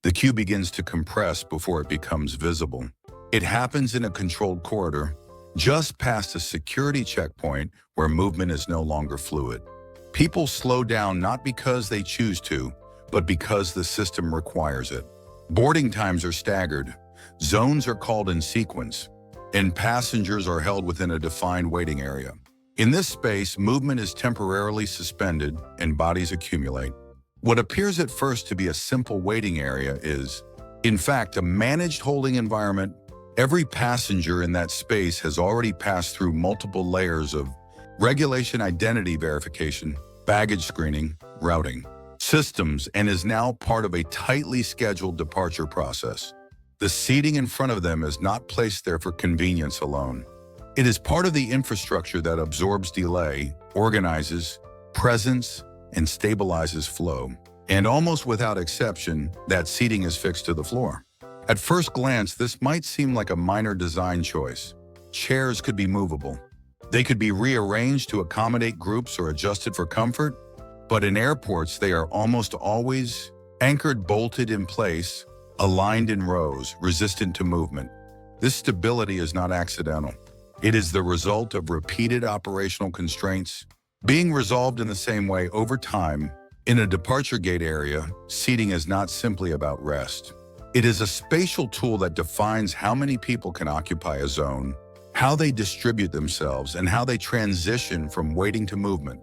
The queue begins to compress before it becomes visible. It happens in a controlled corridor, just past a security checkpoint where movement is no longer fluid. People slow down not because they choose to, but because the system requires it. Boarding times are staggered, zones are called in sequence, and passengers are held within a defined waiting area. In this space, movement is temporarily suspended and bodies accumulate. What appears at first to be a simple waiting area is, in fact, a managed holding environment. Every passenger in that space has already passed through multiple layers of regulation, identity verification, baggage screening, routing systems, and is now part of a tightly scheduled departure process. The seating in front of them is not placed there for convenience alone. It is part of the infrastructure that absorbs delay, organizes presence, and stabilizes flow. And almost without exception, that seating is fixed to the floor. At first glance, this might seem like a minor design choice. Chairs could be movable. They could be rearranged to accommodate groups or adjusted for comfort. But in airports, they are almost always anchored, bolted in place, aligned in rows, resistant to movement. This stability is not accidental. It is the result of repeated operational constraints being resolved in the same way over time. In a departure gate area, seating is not simply about rest. It is a spatial tool that defines how many people can occupy a zone, how they distribute themselves, and how they transition from waiting to movement.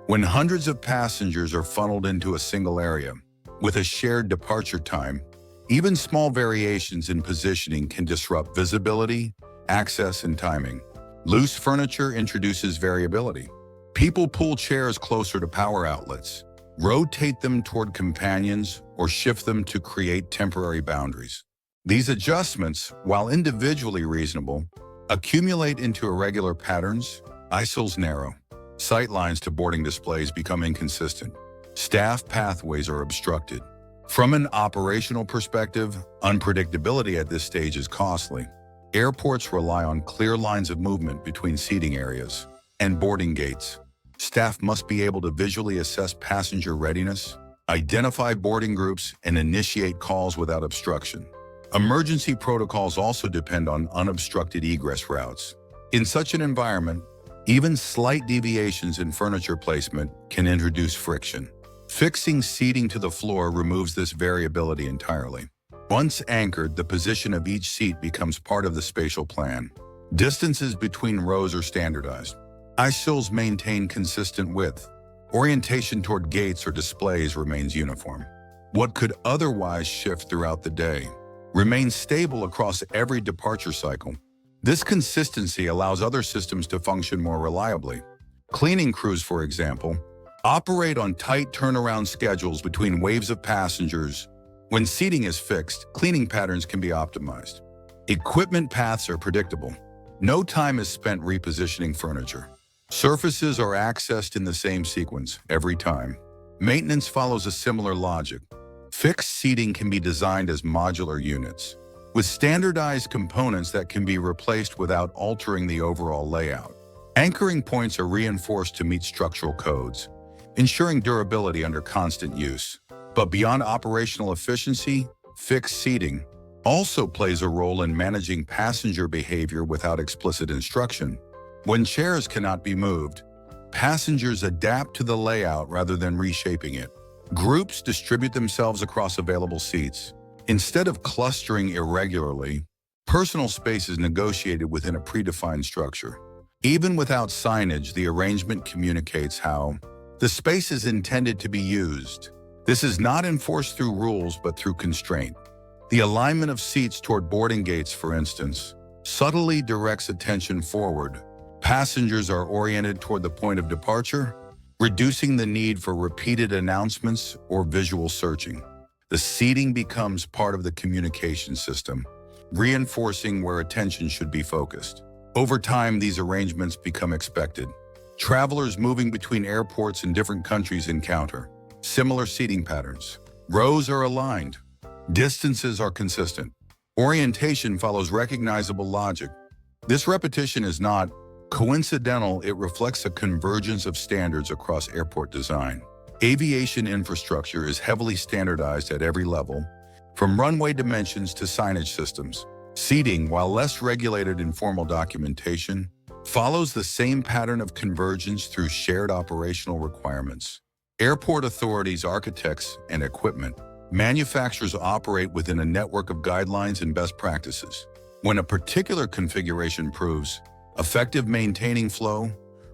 When hundreds of passengers are funneled into a single area, with a shared departure time, even small variations in positioning can disrupt visibility, access, and timing. Loose furniture introduces variability. People pull chairs closer to power outlets, rotate them toward companions, or shift them to create temporary boundaries. These adjustments, while individually reasonable, accumulate into irregular patterns. Aisles narrow. Sightlines to boarding displays become inconsistent. Staff pathways are obstructed. From an operational perspective, unpredictability at this stage is costly. Airports rely on clear lines of movement between seating areas and boarding gates. Staff must be able to visually assess passenger readiness, identify boarding groups, and initiate calls without obstruction. Emergency protocols also depend on unobstructed egress routes. In such an environment, even slight deviations in furniture placement can introduce friction. Fixing seating to the floor removes this variability entirely. Once anchored, the position of each seat becomes part of the spatial plan. Distances between rows are standardized. Aisles maintain consistent width. Orientation toward gates or displays remains uniform. What could otherwise shift throughout the day remains stable across every departure cycle. This consistency allows other systems to function more reliably. Cleaning crews, for example, operate on tight turnaround schedules between waves of passengers. When seating is fixed, cleaning patterns can be optimized. Equipment paths are predictable. No time is spent repositioning furniture. Surfaces are accessed in the same sequence every time. Maintenance follows a similar logic. Fixed seating can be designed as modular units, with standardized components that can be replaced without altering the overall layout. Anchoring points are reinforced to meet structural codes, ensuring durability under constant use. But beyond operational efficiency, fixed seating also plays a role in managing passenger behavior without explicit instruction. When chairs cannot be moved, passengers adapt to the layout rather than reshaping it. Groups distribute themselves across available seats. Instead of clustering irregularly, personal space is negotiated within a predefined structure. Even without signage, the arrangement communicates how the space is intended to be used. This is not enforced through rules, but through constraint. The alignment of seats toward boarding gates, for instance, subtly directs attention forward. Passengers are oriented toward the point of departure, reducing the need for repeated announcements or visual searching. The seating becomes part of the communication system, reinforcing where attention should be focused. Over time, these arrangements become expected. Travelers moving between airports in different countries encounter similar seating patterns. Rows are aligned. Distances are consistent. Orientation follows recognizable logic. This repetition is not coincidental, it reflects a convergence of standards across airport design. Aviation infrastructure is heavily standardized at every level, from runway dimensions to signage systems. Seating, while less regulated in formal documentation, follows the same pattern of convergence through shared operational requirements. Airport authorities, architects, and equipment manufacturers operate within a network of guidelines and best practices. When a particular configuration proves effective maintaining flow,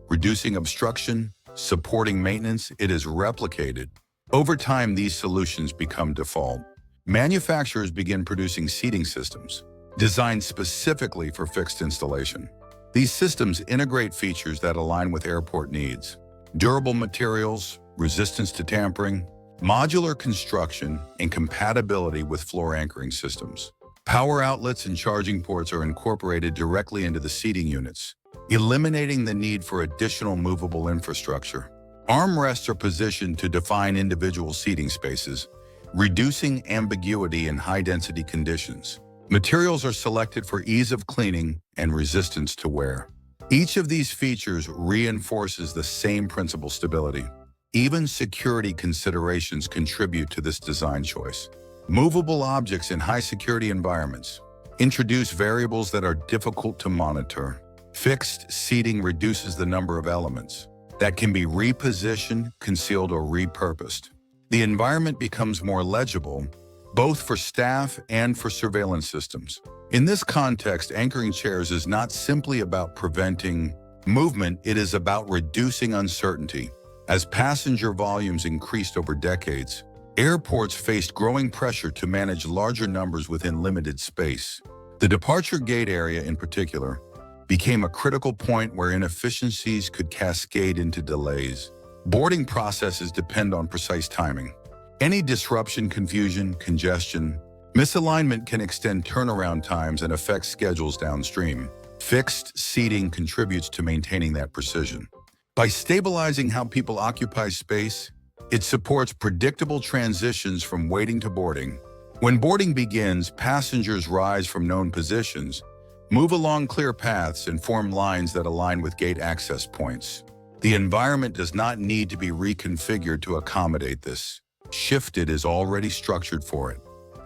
reducing obstruction, supporting maintenance, it is replicated. Over time, these solutions become default. Manufacturers begin producing seating systems designed specifically for fixed installation. These systems integrate features that align with airport needs: durable materials, resistance to tampering, modular construction, and compatibility with floor anchoring systems. Power outlets and charging ports are incorporated directly into the seating units, eliminating the need for additional movable infrastructure. Armrests are positioned to define individual seating spaces, reducing ambiguity in high-density conditions. Materials are selected for ease of cleaning and resistance to wear. Each of these features reinforces the same principal: stability. Even security considerations contribute to this design choice. Movable objects in high-security environments introduce variables that are difficult to monitor. Fixed seating reduces the number of elements that can be repositioned, concealed, or repurposed. The environment becomes more legible, both for staff and for surveillance systems. In this context, anchoring chairs is not simply about preventing movement, it is about reducing uncertainty. As passenger volumes increased over decades, airports faced growing pressure to manage larger numbers within limited space. The departure gate area, in particular, became a critical point where inefficiencies could cascade into delays. Boarding processes depend on precise timing. Any disruption, confusion, congestion, misalignment can extend turnaround times and affect schedules downstream. Fixed seating contributes to maintaining that precision. By stabilizing how people occupy space, it supports predictable transitions from waiting to boarding. When boarding begins, passengers rise from known positions, move along clear paths, and form lines that align with gate access points. The environment does not need to be reconfigured to accommodate this. Shifted is already structured for it.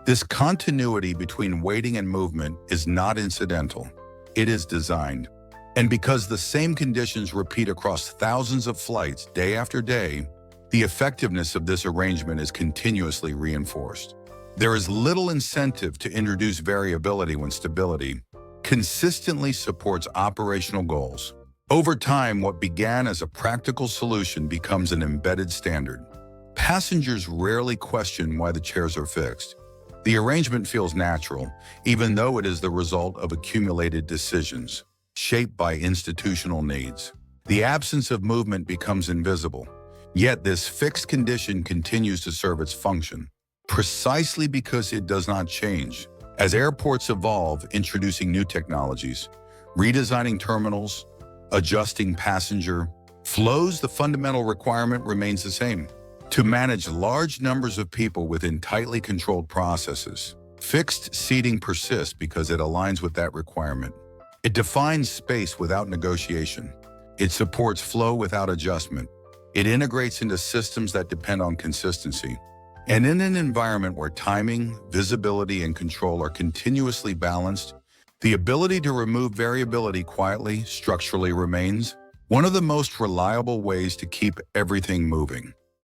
This continuity between waiting and movement is not incidental. It is designed. And because the same conditions repeat across thousands of flights day after day, the effectiveness of this arrangement is continuously reinforced. There is little incentive to introduce variability when stability consistently supports operational goals. Over time, what began as a practical solution becomes an embedded standard. Passengers rarely question why the chairs are fixed. The arrangement feels natural, even though it is the result of accumulated decisions, shaped by institutional needs. The absence of movement becomes invisible, yet this fixed condition continues to serve its function, precisely because it does not change. As airports evolve, introducing new technologies, redesigning terminals, adjusting passenger flows, the fundamental requirement remains the same: to manage large numbers of people within tightly controlled processes. Fixed seating persists because it aligns with that requirement. It defines space without negotiation. It supports flow without adjustment. It integrates into systems that depend on consistency. And in an environment where timing, visibility, and control are continuously balanced, the ability to remove variability quietly, structurally remains one of the most reliable ways to keep everything moving.